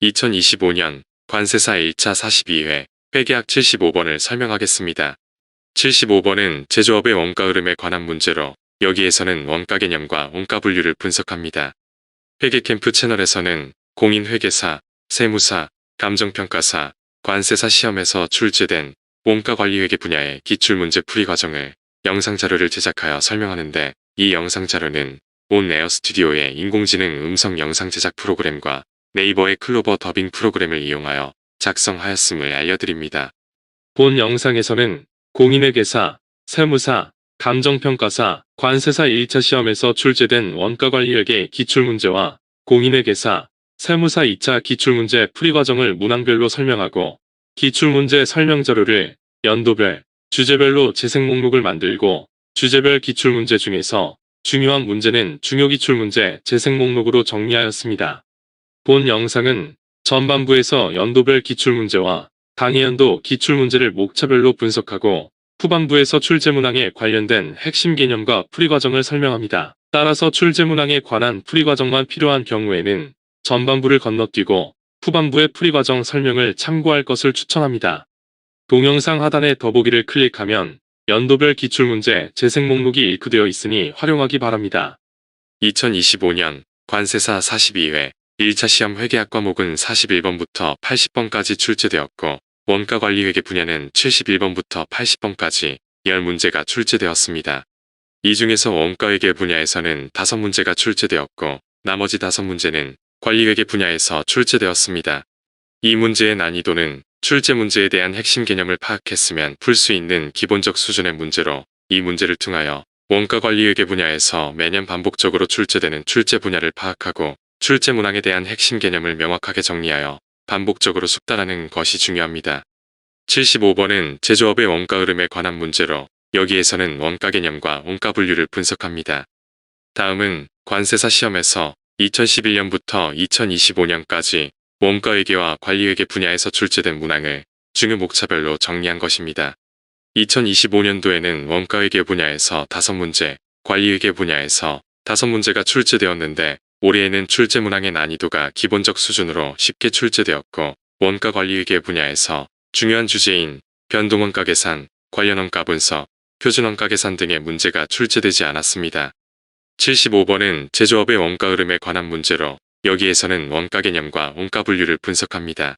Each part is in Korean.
2025년 관세사 1차 42회 회계학 75번을 설명하겠습니다. 75번은 제조업의 원가 흐름에 관한 문제로 여기에서는 원가 개념과 원가 분류를 분석합니다. 회계캠프 채널에서는 공인회계사, 세무사, 감정평가사, 관세사 시험에서 출제된 원가관리회계 분야의 기출문제 풀이 과정을 영상 자료를 제작하여 설명하는데, 이 영상 자료는 온 에어 스튜디오의 인공지능 음성 영상 제작 프로그램과 네이버의 클로버 더빙 프로그램을 이용하여 작성하였음을 알려드립니다. 본 영상에서는 공인회계사, 세무사, 감정평가사, 관세사 1차 시험에서 출제된 원가관리회계 기출문제와 공인회계사, 세무사 2차 기출문제 풀이 과정을 문항별로 설명하고, 기출문제 설명자료를 연도별, 주제별로 재생 목록을 만들고, 주제별 기출문제 중에서 중요한 문제는 중요기출문제 재생 목록으로 정리하였습니다. 본 영상은 전반부에서 연도별 기출문제와 당해연도 기출문제를 목차별로 분석하고, 후반부에서 출제문항에 관련된 핵심 개념과 풀이 과정을 설명합니다. 따라서 출제문항에 관한 풀이 과정만 필요한 경우에는 전반부를 건너뛰고 후반부의 풀이 과정 설명을 참고할 것을 추천합니다. 동영상 하단의 더보기를 클릭하면 연도별 기출문제 재생 목록이 일크되어 있으니 활용하기 바랍니다. 2025년 관세사 42회 1차 시험 회계학 과목은 41번부터 80번까지 출제되었고, 원가관리회계 분야는 71번부터 80번까지 10문제가 출제되었습니다. 이 중에서 원가회계 분야에서는 5문제가 출제되었고, 나머지 5문제는 관리회계 분야에서 출제되었습니다. 이 문제의 난이도는 출제 문제에 대한 핵심 개념을 파악했으면 풀 수 있는 기본적 수준의 문제로, 이 문제를 통하여 원가관리회계 분야에서 매년 반복적으로 출제되는 출제 분야를 파악하고 출제 문항에 대한 핵심 개념을 명확하게 정리하여 반복적으로 숙달하는 것이 중요합니다. 75번은 제조업의 원가 흐름에 관한 문제로 여기에서는 원가 개념과 원가 분류를 분석합니다. 다음은 관세사 시험에서 2011년부터 2025년까지 원가회계와 관리회계 분야에서 출제된 문항을 중요 목차별로 정리한 것입니다. 2025년도에는 원가회계 분야에서 5문제, 관리회계 분야에서 5문제가 출제되었는데, 올해에는 출제 문항의 난이도가 기본적 수준으로 쉽게 출제되었고, 원가관리회계 분야에서 중요한 주제인 변동원가 계산, 관련 원가 분석, 표준원가 계산 등의 문제가 출제되지 않았습니다. 75번은 제조업의 원가 흐름에 관한 문제로 여기에서는 원가 개념과 원가 분류를 분석합니다.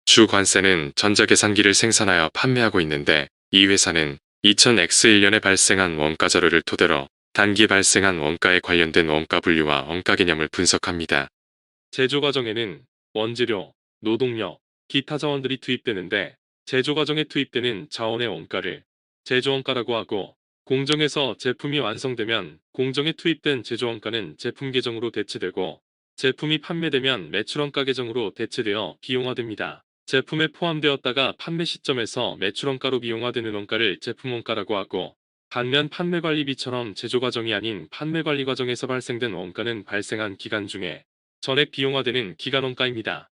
주 관세는 전자계산기를 생산하여 판매하고 있는데, 이 회사는 2000X1년에 발생한 원가 자료를 토대로 단기에 발생한 원가에 관련된 원가 분류와 원가 개념을 분석합니다. 제조 과정에는 원재료, 노동력, 기타 자원들이 투입되는데, 제조 과정에 투입되는 자원의 원가를 제조원가라고 하고, 공정에서 제품이 완성되면 공정에 투입된 제조원가는 제품 계정으로 대체되고, 제품이 판매되면 매출원가 계정으로 대체되어 비용화됩니다. 제품에 포함되었다가 판매 시점에서 매출원가로 비용화되는 원가를 제품원가라고 하고, 반면 판매관리비처럼 제조 과정이 아닌 판매관리 과정에서 발생된 원가는 발생한 기간 중에 전액 비용화되는 기간원가입니다.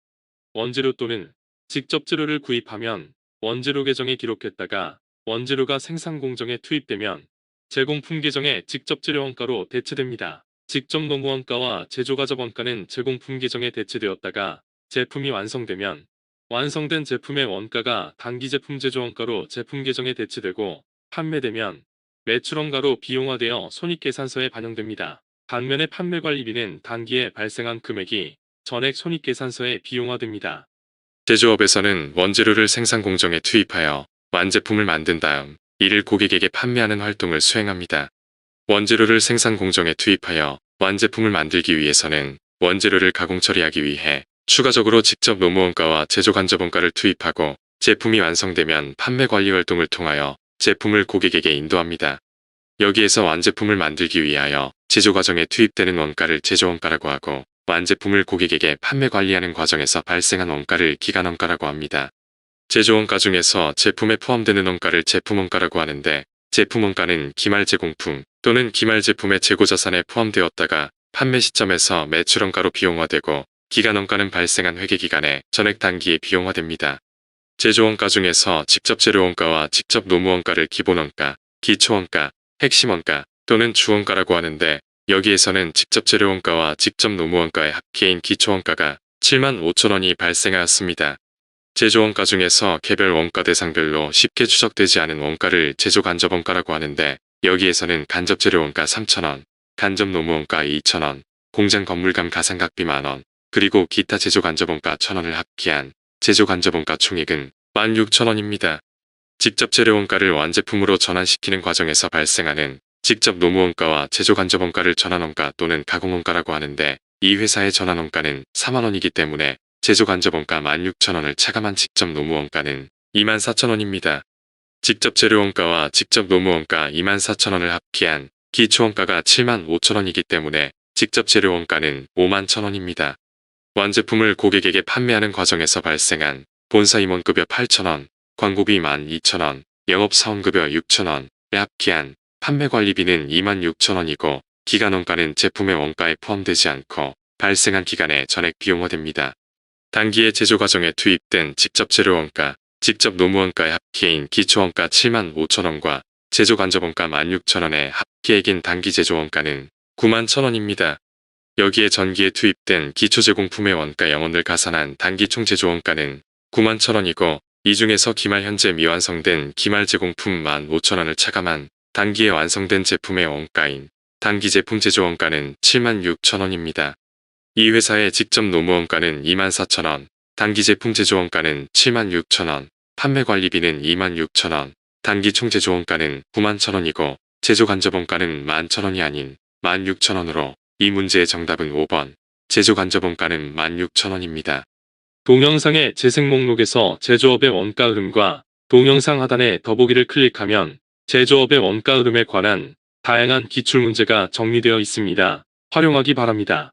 원재료 또는 직접 재료를 구입하면 원재료 계정에 기록했다가 원재료가 생산 공정에 투입되면 제공품 계정의 직접 재료 원가로 대체됩니다. 직접 노무 원가와 제조가접 원가는 제공품 계정에 대체되었다가 제품이 완성되면 완성된 제품의 원가가 단기 제품 제조 원가로 제품 계정에 대체되고, 판매되면 매출원가로 비용화되어 손익계산서에 반영됩니다. 반면에 판매관리비는 단기에 발생한 금액이 전액 손익계산서에 비용화됩니다. 제조업에서는 원재료를 생산 공정에 투입하여 완제품을 만든 다음 이를 고객에게 판매하는 활동을 수행합니다. 원재료를 생산 공정에 투입하여 완제품을 만들기 위해서는 원재료를 가공 처리하기 위해 추가적으로 직접 노무원가와 제조간접원가를 투입하고, 제품이 완성되면 판매관리 활동을 통하여 제품을 고객에게 인도합니다. 여기에서 완제품을 만들기 위하여 제조 과정에 투입되는 원가를 제조원가라고 하고, 완제품을 고객에게 판매 관리하는 과정에서 발생한 원가를 기간원가라고 합니다. 제조원가 중에서 제품에 포함되는 원가를 제품원가라고 하는데, 제품원가는 기말 제공품 또는 기말 제품의 재고자산에 포함되었다가 판매 시점에서 매출원가로 비용화되고, 기간원가는 발생한 회계기간에 전액 단기에 비용화됩니다. 제조원가 중에서 직접 재료원가와 직접 노무원가를 기본원가, 기초원가, 핵심원가 또는 주원가라고 하는데, 여기에서는 직접 재료원가와 직접 노무원가의 합계인 기초원가가 75,000원이 발생하였습니다. 제조원가 중에서 개별 원가 대상별로 쉽게 추적되지 않은 원가를 제조간접원가라고 하는데, 여기에서는 간접재료원가 3,000원, 간접노무원가 2,000원, 공장 건물감 가상각비 만원, 그리고 기타 제조간접원가 1,000원을 합계한 제조간접원가 총액은 16,000원입니다. 직접 재료원가를 완제품으로 전환시키는 과정에서 발생하는 직접 노무원가와 제조간접원가를 전환원가 또는 가공원가라고 하는데, 이 회사의 전환원가는 4만원이기 때문에 제조간접원가 16,000원을 차감한 직접 노무원가는 24,000원입니다. 직접 재료원가와 직접 노무원가 24,000원을 합계한 기초원가가 75,000원이기 때문에 직접 재료원가는 51,000원입니다. 완제품을 고객에게 판매하는 과정에서 발생한 본사 임원급여 8,000원, 광고비 12,000원, 영업사원급여 6,000원에 합계한 판매관리비는 26,000원이고, 기간원가는 제품의 원가에 포함되지 않고 발생한 기간에 전액 비용화됩니다. 단기의 제조 과정에 투입된 직접 재료원가, 직접 노무원가의 합계인 기초원가 75,000원과 제조간접원가 16,000원의 합계액인 단기 제조원가는 91,000원입니다. 여기에 전기에 투입된 기초제공품의 원가 0원을 가산한 단기 총제조원가는 91,000원이고, 이 중에서 기말 현재 미완성된 기말 제공품 15,000원을 차감한 단기에 완성된 제품의 원가인 단기 제품 제조원가는 76,000원입니다. 이 회사의 직접 노무원가는 24,000원, 단기 제품 제조원가는 76,000원, 판매관리비는 26,000원, 단기 총제조원가는 91,000원이고, 제조간접원가는 11,000원이 아닌 16,000원으로 이 문제의 정답은 5번, 제조간접원가는 16,000원입니다. 동영상의 재생 목록에서 제조업의 원가 흐름과 동영상 하단의 더보기를 클릭하면 제조업의 원가 흐름에 관한 다양한 기출문제가 정리되어 있습니다. 활용하기 바랍니다.